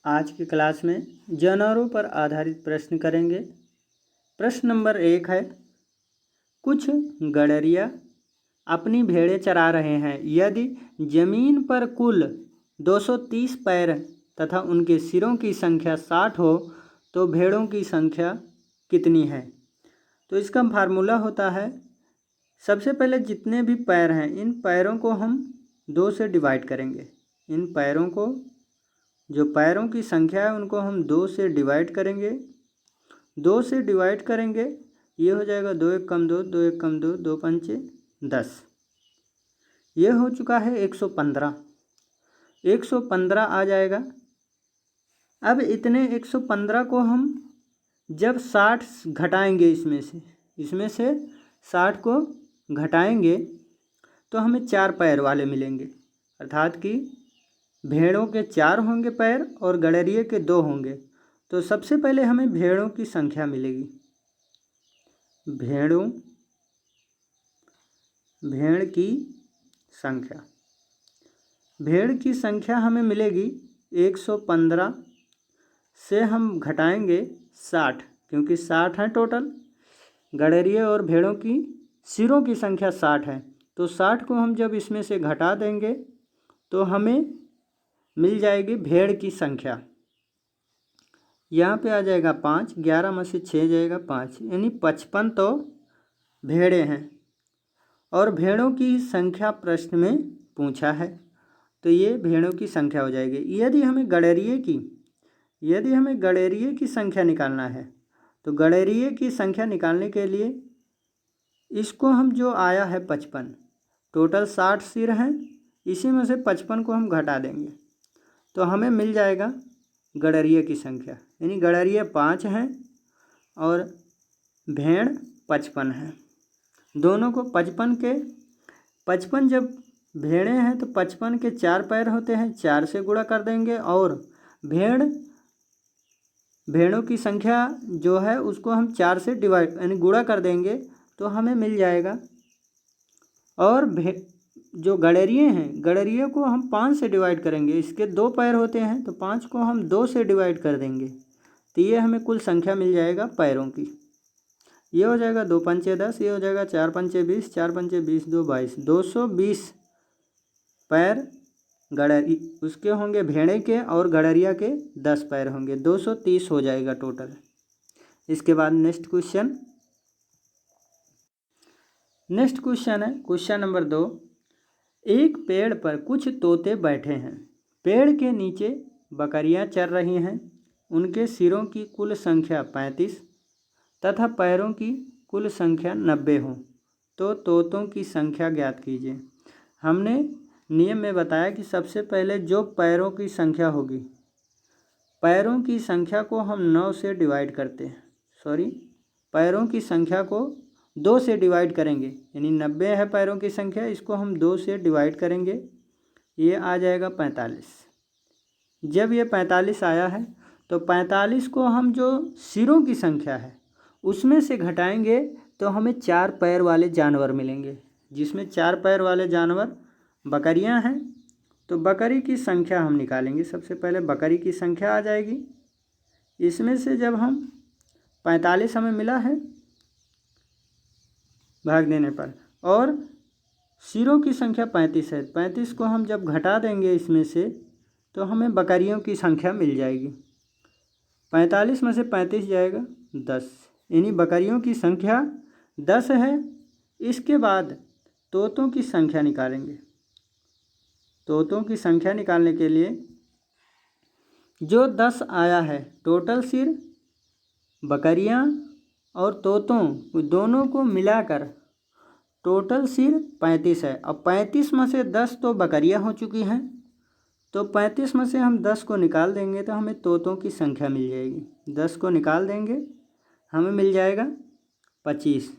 आज की क्लास में जानवरों पर आधारित प्रश्न करेंगे। प्रश्न नंबर 1 है, कुछ गड़ेरिया अपनी भेड़ें चरा रहे हैं। यदि जमीन पर कुल 230 पैर तथा उनके सिरों की संख्या 60 हो तो भेड़ों की संख्या कितनी है? तो इसका फार्मूला होता है, सबसे पहले जितने भी पैर हैं इन पैरों को हम 2 से डिवाइड करेंगे। इन पैरों को, जो पैरों की संख्या है उनको हम 2 से डिवाइड करेंगे। 2 से डिवाइड करेंगे, ये हो जाएगा 2 एक कम 2, 2 एक कम 2, 2 पंचे 10। ये हो चुका है 115। 115 आ जाएगा। अब इतने 115 को हम जब 60 घटाएंगे, इसमें से 60 को घटाएंगे तो हमें 4 पैर वाले मिलेंगे। अर्थात कि भेड़ों के 4 होंगे पैर और गड़ेरिए के 2 होंगे। तो सबसे पहले हमें भेड़ों की संख्या मिलेगी। भेड़ की संख्या हमें मिलेगी 115 से हम घटाएंगे 60, क्योंकि 60 है टोटल। गड़ेरिए और भेड़ों की सिरों की संख्या 60 है, तो 60 को हम जब इसमें से घटा देंगे तो हमें मिल जाएगी भेड़ की संख्या। यहाँ पे आ जाएगा 5, 11 में से 6 जाएगा 5, यानी 55 तो भेड़ें हैं। और भेड़ों की संख्या प्रश्न में पूछा है, तो ये भेड़ों की संख्या हो जाएगी। यदि हमें गड़ेरिए की संख्या निकालना है, तो गड़ेरिए की संख्या निकालने के लिए इसको हम, जो आया है 55, टोटल 60 सिर हैं, इसी में से 55 को हम घटा देंगे तो हमें मिल जाएगा गड़ेरिए की संख्या। यानी गड़ेरिए 5 हैं और भेड़ 55 हैं। दोनों को 55 जब भेड़ें हैं तो 55 के 4 पैर होते हैं, 4 से गुणा कर देंगे और भेड़ों की संख्या जो है उसको हम 4 से डिवाइड यानी गुणा कर देंगे तो हमें मिल जाएगा। और जो गड़ेरिए हैं, गड़ेरिए को हम 5 से डिवाइड करेंगे। इसके 2 पैर होते हैं तो 5 को हम 2 से डिवाइड कर देंगे तो ये हमें कुल संख्या मिल जाएगा पैरों की। ये हो जाएगा 2 पंचे 10, ये हो जाएगा 4 पंचे 20, 4 पंचे 20, 2 22, 220 पैर उसके होंगे भेड़े के, और गड़ेरिया के 10 पैर होंगे, 230 हो जाएगा टोटल। इसके बाद नेक्स्ट क्वेश्चन है क्वेश्चन नंबर 2। एक पेड़ पर कुछ तोते बैठे हैं। पेड़ के नीचे बकरियां चर रही हैं। उनके सिरों की कुल संख्या 35 तथा पैरों की कुल संख्या 90 हो तो तोतों की संख्या ज्ञात कीजिए। हमने नियम में बताया कि सबसे पहले जो पैरों की संख्या होगी, पैरों की संख्या को हम 9 से डिवाइड करते हैं, पैरों की संख्या को 2 से डिवाइड करेंगे, यानी 90 है पैरों की संख्या, इसको हम 2 से डिवाइड करेंगे, ये आ जाएगा 45। जब ये 45 आया है तो 45 को हम जो सिरों की संख्या है उसमें से घटाएंगे तो हमें 4 पैर वाले जानवर मिलेंगे, जिसमें 4 पैर वाले जानवर बकरियां हैं। तो बकरी की संख्या हम निकालेंगे। सबसे पहले बकरी की संख्या आ जाएगी। इसमें से जब हम 45 हमें मिला है भाग देने पर, और सिरों की संख्या 35 है, 35 को हम जब घटा देंगे इसमें से तो हमें बकरियों की संख्या मिल जाएगी। 45 में से 35 जाएगा 10, यानी बकरियों की संख्या 10 है। इसके बाद तोतों की संख्या निकालेंगे। तोतों की संख्या निकालने के लिए जो 10 आया है, टोटल सिर बकरियां और तोतों दोनों को मिलाकर टोटल सिर 35 है। अब 35 में से 10 तो बकरियां हो चुकी हैं, तो 35 में से हम 10 को निकाल देंगे तो हमें तोतों की संख्या मिल जाएगी। 10 को निकाल देंगे हमें मिल जाएगा 25,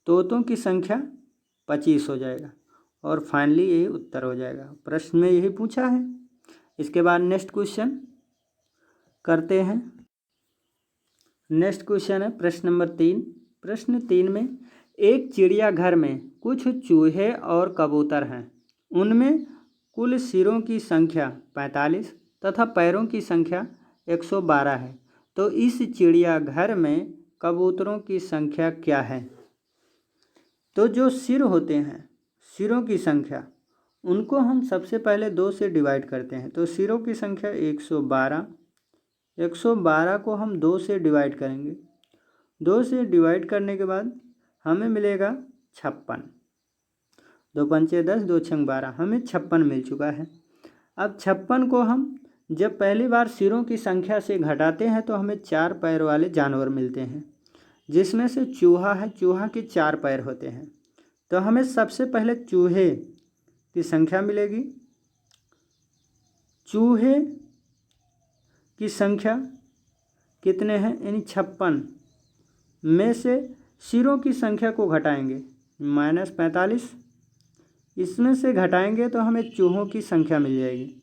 तोतों की संख्या 25 हो जाएगा और फाइनली यही उत्तर हो जाएगा। प्रश्न में यही पूछा है। इसके बाद नेक्स्ट क्वेश्चन करते हैं। नेक्स्ट क्वेश्चन है प्रश्न नंबर 3। प्रश्न 3 में, एक चिड़ियाघर में कुछ चूहे और कबूतर हैं। उनमें कुल सिरों की संख्या 45 तथा पैरों की संख्या 112 है, तो इस चिड़ियाघर में कबूतरों की संख्या क्या है? तो जो सिर होते हैं, सिरों की संख्या, उनको हम सबसे पहले 2 से डिवाइड करते हैं। तो सिरों की संख्या 112, 112 को हम 2 से डिवाइड करेंगे। 2 से डिवाइड करने के बाद हमें मिलेगा 56। 2 पंचे 10, 2 छंग 12, हमें 56 मिल चुका है। अब 56 को हम जब पहली बार सिरों की संख्या से घटाते हैं तो हमें 4 पैर वाले जानवर मिलते हैं, जिसमें से चूहा है। चूहा के 4 पैर होते हैं, तो हमें सबसे पहले चूहे की संख्या मिलेगी। चूहे की संख्या कितने हैं, यानी 56 में से सिरों की संख्या को घटाएंगे, -45, इसमें से घटाएंगे तो हमें चूहों की संख्या मिल जाएगी।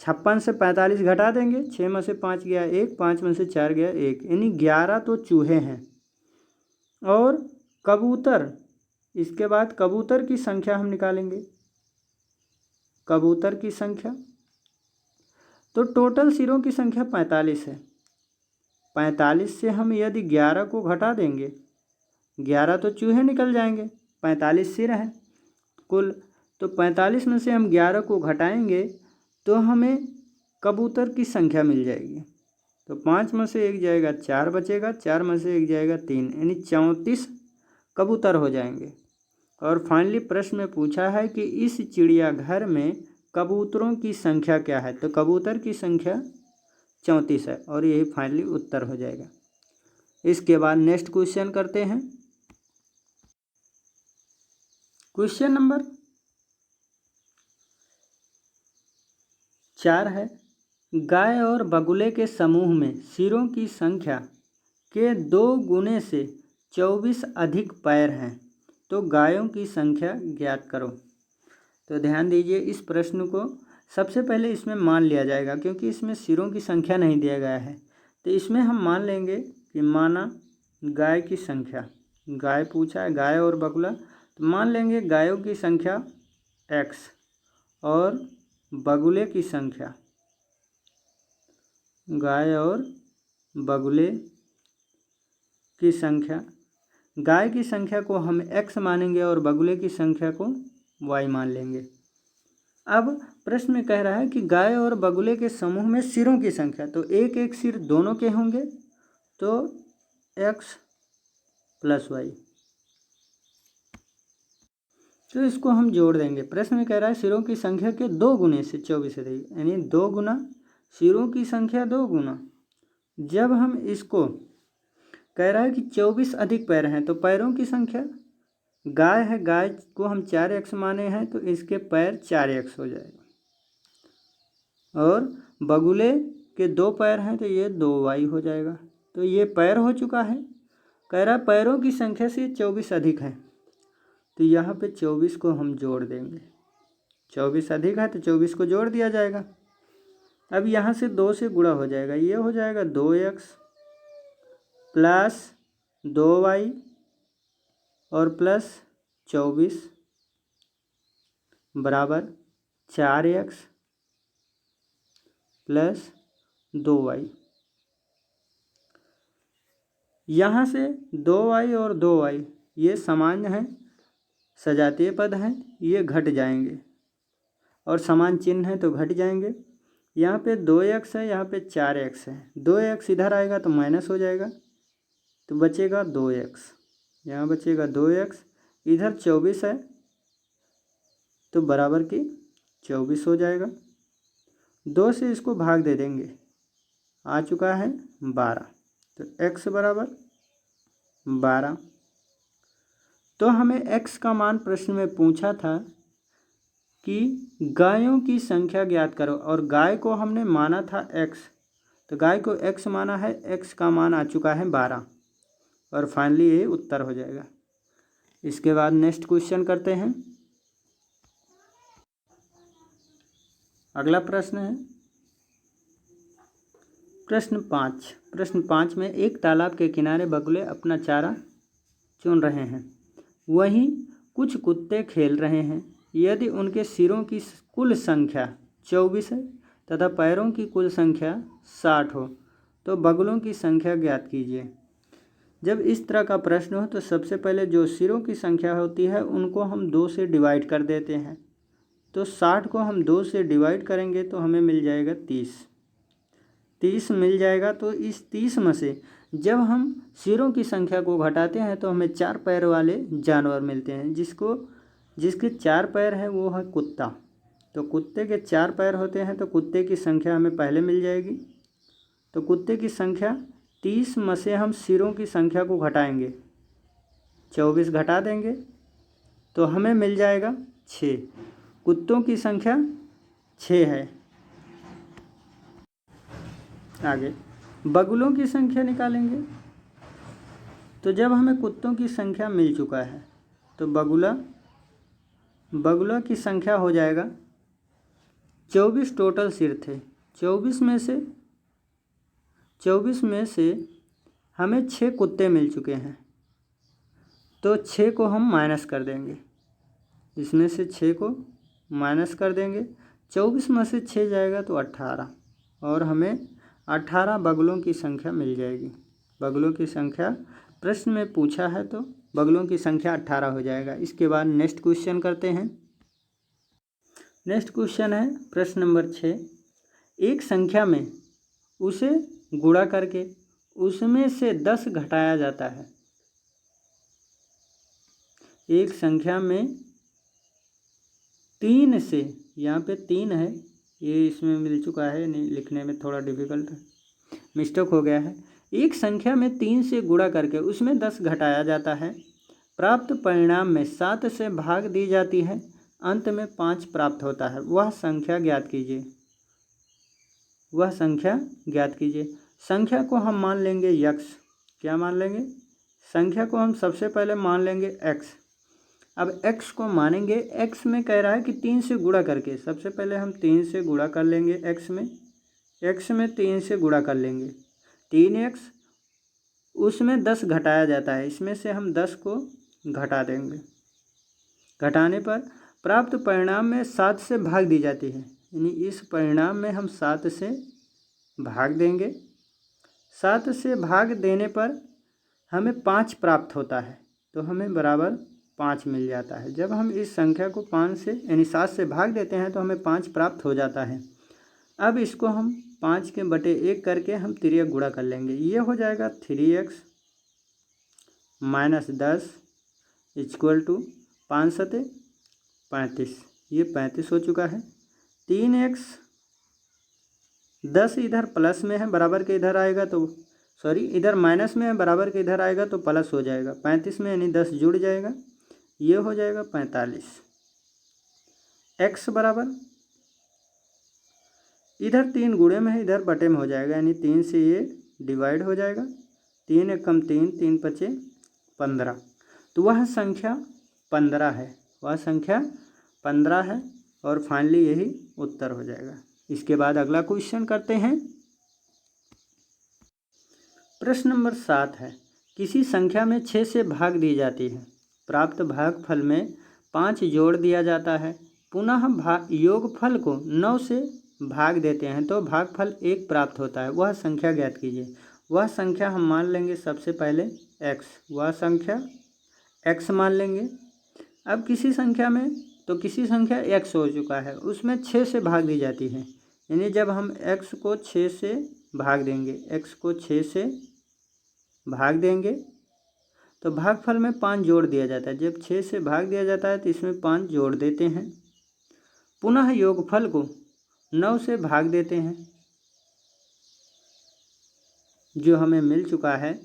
56 से 45 घटा देंगे, 6 में से 5 गया 1, 5 में से 4 गया 1, यानी 11 तो चूहे हैं। और कबूतर, इसके बाद कबूतर की संख्या हम निकालेंगे। कबूतर की संख्या, तो टोटल सिरों की संख्या 45 है। 45 से हम यदि 11 को घटा देंगे, 11 तो चूहे निकल जाएंगे, 45 सिर हैं कुल, तो 45 में से हम 11 को घटाएंगे तो हमें कबूतर की संख्या मिल जाएगी। तो 5 में से 1 जाएगा 4 बचेगा, 4 में से 1 जाएगा 3, यानी 34 कबूतर हो जाएंगे। और फाइनली प्रश्न में पूछा है कि इस चिड़ियाघर में कबूतरों की संख्या क्या है? तो कबूतर की संख्या 34 है, और यही फाइनली उत्तर हो जाएगा। इसके बाद नेक्स्ट क्वेश्चन करते हैं। क्वेश्चन नंबर 4 है, गाय और बगुले के समूह में सिरों की संख्या के 2 गुने से 24 अधिक पैर हैं, तो गायों की संख्या ज्ञात करो। तो ध्यान दीजिए, इस प्रश्न को सबसे पहले इसमें मान लिया जाएगा, क्योंकि इसमें सिरों की संख्या नहीं दिया गया है। तो इसमें हम मान लेंगे कि माना गाय की संख्या, गाय पूछा है, गाय और बगुला, तो मान लेंगे गायों की संख्या x और बगुले की संख्या, गाय और बगुले की संख्या, गाय की संख्या को हम x मानेंगे और बगुले की संख्या को y मान लेंगे। अब प्रश्न में कह रहा है कि गाय और बगुले के समूह में सिरों की संख्या, तो एक एक सिर दोनों के होंगे, तो x + y, तो इसको हम जोड़ देंगे। प्रश्न में कह रहा है सिरों की संख्या के 2 गुने से 24 अधिक, यानी 2 गुना सिरों की संख्या 2 गुना। जब हम इसको कह रहा है कि 24 अधिक पैर हैं, तो पैरों की संख्या, गाय है, गाय को हम 4x माने हैं, तो इसके पैर 4x हो जाएगा। और बगुले के 2 पैर हैं, तो ये 2y हो जाएगा। तो ये पैर हो चुका है। कह रहा है पैरों की संख्या से 24 अधिक है, तो यहाँ पे 24 को हम जोड़ देंगे। 24 अधिक है तो 24 को जोड़ दिया जाएगा। अब यहाँ से 2 से गुणा हो जाएगा, ये हो जाएगा 2x प्लस 2y और प्लस 24 बराबर 4x प्लस 2y। यहाँ से 2y और 2y ये सामान्य हैं, सजातीय पद हैं, ये घट जाएंगे, और समान चिन्ह है तो घट जाएंगे। यहाँ पे 2x है, यहाँ पे 4x है, 2x इधर आएगा तो माइनस हो जाएगा, तो बचेगा 2x, यहाँ बचेगा 2x, इधर 24 है तो बराबर की 24 हो जाएगा। 2 से इसको भाग दे देंगे, आ चुका है 12, तो x बराबर 12। तो हमें x का मान प्रश्न में पूछा था कि गायों की संख्या ज्ञात करो, और गाय को हमने माना था x, तो गाय को x माना है, x का मान आ चुका है 12, और फाइनली ये उत्तर हो जाएगा। इसके बाद नेक्स्ट क्वेश्चन करते हैं। अगला प्रश्न है प्रश्न 5 में, एक तालाब के किनारे बगुले अपना चारा चुन रहे हैं, वहीं कुछ कुत्ते खेल रहे हैं। यदि उनके सिरों की कुल संख्या 24 है, तथा पैरों की कुल संख्या 60 हो तो बगुलों की संख्या ज्ञात कीजिए। जब इस तरह का प्रश्न हो तो सबसे पहले जो सिरों की संख्या होती है उनको हम 2 से डिवाइड कर देते हैं। तो 60 को हम 2 से डिवाइड करेंगे तो हमें मिल जाएगा 30 मिल जाएगा। तो इस 30 में से जब हम सिरों की संख्या को घटाते हैं तो हमें 4 पैर वाले जानवर मिलते हैं, जिसके 4 पैर है वो है कुत्ता। तो कुत्ते के 4 पैर होते हैं तो कुत्ते की संख्या हमें पहले मिल जाएगी। तो कुत्ते की संख्या 30 में से हम सिरों की संख्या को घटाएंगे, 24 घटा देंगे तो हमें मिल जाएगा 6। कुत्तों की संख्या 6 है। आगे बगुलों की संख्या निकालेंगे। तो जब हमें कुत्तों की संख्या मिल चुका है तो बगुला की संख्या हो जाएगा 24। टोटल सिर थे, 24 में से हमें 6 कुत्ते मिल चुके हैं तो 6 को हम माइनस कर देंगे, इसमें से 6 को माइनस कर देंगे। 24 में से 6 जाएगा तो 18 और हमें 18 बगुलों की संख्या मिल जाएगी। बगुलों की संख्या प्रश्न में पूछा है तो बगुलों की संख्या 18 हो जाएगा। इसके बाद नेक्स्ट क्वेश्चन करते हैं। नेक्स्ट क्वेश्चन है प्रश्न नंबर 6। एक संख्या में उसे गुणा करके उसमें से 10 घटाया जाता है। एक संख्या में 3 से, यहाँ पे 3 है, ये इसमें मिल चुका है, नहीं लिखने में थोड़ा डिफिकल्ट मिस्टेक हो गया है। एक संख्या में 3 से गुणा करके उसमें 10 घटाया जाता है। प्राप्त परिणाम में 7 से भाग दी जाती है, अंत में 5 प्राप्त होता है। वह संख्या ज्ञात कीजिए। संख्या को हम मान लेंगे x। क्या मान लेंगे? संख्या को हम सबसे पहले मान लेंगे x। अब x को मानेंगे, x में कह रहा है कि 3 से गुणा करके, सबसे पहले हम 3 से गुणा कर लेंगे x में 3 से गुणा कर लेंगे 3x, उसमें 10 घटाया जाता है, इसमें से हम 10 को घटा देंगे। घटाने पर प्राप्त परिणाम में 7 से भाग दी जाती है, यानी इस परिणाम में हम 7 से भाग देंगे। 7 से भाग देने पर हमें 5 प्राप्त होता है, तो हमें बराबर 5 मिल जाता है। जब हम इस संख्या को 5 से यानी 7 से भाग देते हैं तो हमें 5 प्राप्त हो जाता है। अब इसको हम 5 के बटे 1 करके हम तिर्यक गुणा कर लेंगे। ये हो जाएगा 3x माइनस 10 इक्वल टू 5 सते 35। ये 35 हो चुका है। 3x 10 इधर प्लस में है, बराबर के इधर आएगा तो इधर माइनस में है, बराबर के इधर आएगा तो प्लस हो जाएगा 35 में, यानी 10 जुड़ जाएगा, ये हो जाएगा 45। x बराबर इधर 3 गुणे में है, इधर बटे में हो जाएगा, यानी 3 से ये डिवाइड हो जाएगा। 3 एक कम 3, 3 पचे 15, तो वह संख्या 15 है। वह संख्या 15 है और फाइनली यही उत्तर हो जाएगा। इसके बाद अगला क्वेश्चन करते हैं। प्रश्न नंबर 7 है। किसी संख्या में 6 से भाग दी जाती है। प्राप्त भागफल में 5 जोड़ दिया जाता है। पुनः योगफल को 9 से भाग देते हैं तो भागफल 1 प्राप्त होता है। वह संख्या ज्ञात कीजिए। वह संख्या हम मान लेंगे सबसे पहले x। वह संख्या x मान लेंगे। अब किसी संख्या x हो चुका है, उसमें 6 से भाग दी जाती है, यानी जब हम x को 6 से भाग देंगे तो भागफल में 5 जोड़ दिया जाता है। जब 6 से भाग दिया जाता है तो इसमें 5 जोड़ देते हैं। पुनः योगफल को 9 से भाग देते हैं, जो हमें मिल चुका है,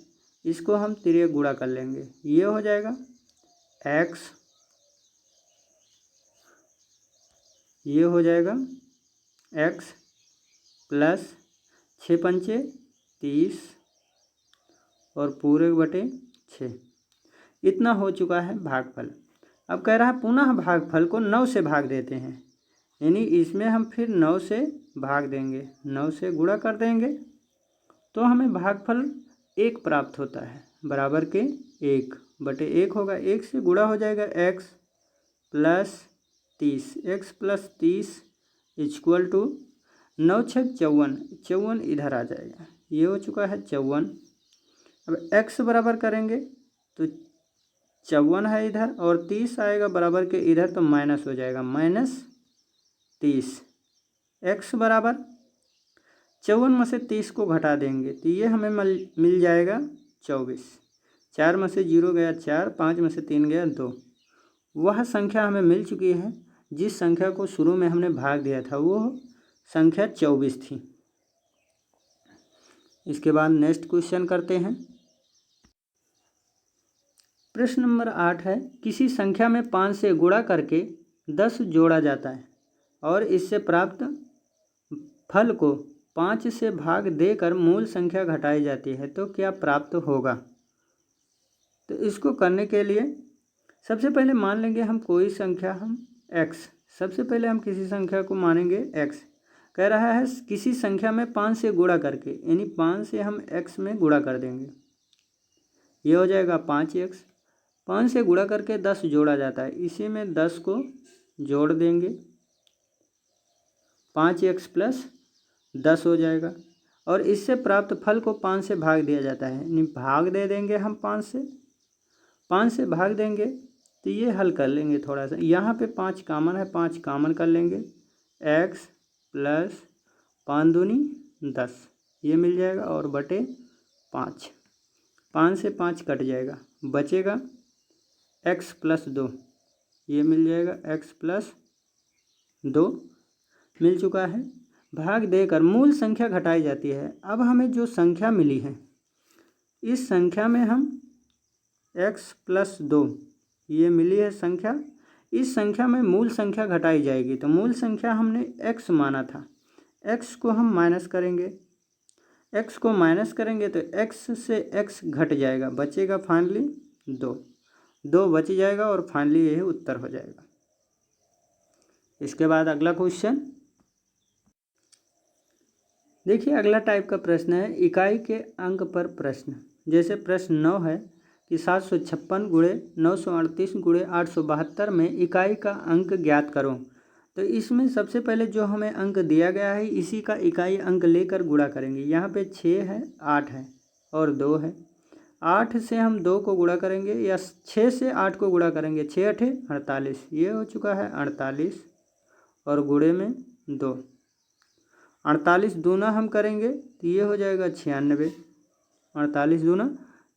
इसको हम तिर्यक गुणा कर लेंगे। ये हो जाएगा x, ये हो जाएगा x प्लस 6 पंचे 30 और पूरे बटे 6, इतना हो चुका है भागफल। अब कह रहा है पुनः भागफल को 9 से भाग देते हैं, यानी इसमें हम फिर 9 से भाग देंगे, 9 से गुणा कर देंगे तो हमें भागफल 1 प्राप्त होता है, बराबर के 1 बटे 1 होगा। 1 से गुणा हो जाएगा x प्लस 30 इक्वल टू 9 छक 54, 54 इधर आ जाएगा, ये हो चुका है 54। अब x बराबर करेंगे तो 54 है इधर और 30 आएगा बराबर के इधर, तो माइनस हो जाएगा, -30। x बराबर 54 में से 30 को घटा देंगे तो ये हमें मिल जाएगा 24। 4 में से 0 गया 4, 5 में से 3 गया 2। वह संख्या हमें मिल चुकी है जिस संख्या को शुरू में हमने भाग दिया था, वो संख्या 24 थी। इसके बाद नेक्स्ट क्वेश्चन करते हैं। प्रश्न नंबर 8 है, किसी संख्या में 5 से गुणा करके 10 जोड़ा जाता है और इससे प्राप्त फल को 5 से भाग देकर मूल संख्या घटाई जाती है, तो क्या प्राप्त होगा? तो इसको करने के लिए सबसे पहले मान लेंगे हम कोई संख्या, हम x, सबसे पहले हम किसी संख्या को मानेंगे x। कह रहा है किसी संख्या में 5 से गुणा करके, यानी 5 से हम x में गुणा कर देंगे, ये हो जाएगा 5x। 5 से गुणा करके 10 जोड़ा जाता है, इसी में 10 को जोड़ देंगे, 5x प्लस 10 हो जाएगा। और इससे प्राप्त फल को 5 से भाग दिया जाता है, यानी भाग दे देंगे हम 5 से भाग देंगे तो ये हल कर लेंगे थोड़ा सा। यहाँ पे 5 कामन है, 5 कामन कर लेंगे, x प्लस 5 दूनी 10 ये मिल जाएगा और बटे 5, 5 से 5 कट जाएगा, बचेगा x प्लस 2, ये मिल जाएगा x प्लस 2 मिल चुका है। भाग देकर मूल संख्या घटाई जाती है। अब हमें जो संख्या मिली है, इस संख्या में हम x प्लस 2 ये मिली है संख्या, इस संख्या में मूल संख्या घटाई जाएगी। तो मूल संख्या हमने x माना था, x को हम माइनस करेंगे, x को माइनस करेंगे तो x से x घट जाएगा, बचेगा फाइनली 2 बच जाएगा और फाइनली यही उत्तर हो जाएगा। इसके बाद अगला क्वेश्चन देखिए, अगला टाइप का प्रश्न है इकाई के अंक पर प्रश्न। जैसे प्रश्न 9 है कि 756 गुणे 938 गुणे 872 में इकाई का अंक ज्ञात करो। तो इसमें सबसे पहले जो हमें अंक दिया गया है, इसी का इकाई अंक लेकर गुणा करेंगे। यहाँ पे 6 है, 8 है और 2 है। 8 से हम 2 को गुणा करेंगे या 6 से 8 को गुणा करेंगे, 6 8 48, ये हो चुका है 48 और गुणे में 2। 48 दूना हम करेंगे तो ये हो जाएगा 96, 48 दूना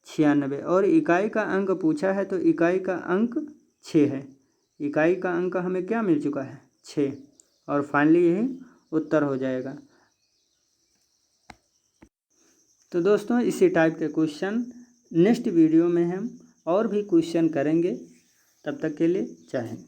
96। और इकाई का अंक पूछा है तो इकाई का अंक 6 है, इकाई का अंक हमें क्या मिल चुका है 6 और फाइनली यही उत्तर हो जाएगा। तो दोस्तों, इसी टाइप के क्वेश्चन नेक्स्ट वीडियो में हम और भी क्वेश्चन करेंगे। तब तक के लिए जय हिंद।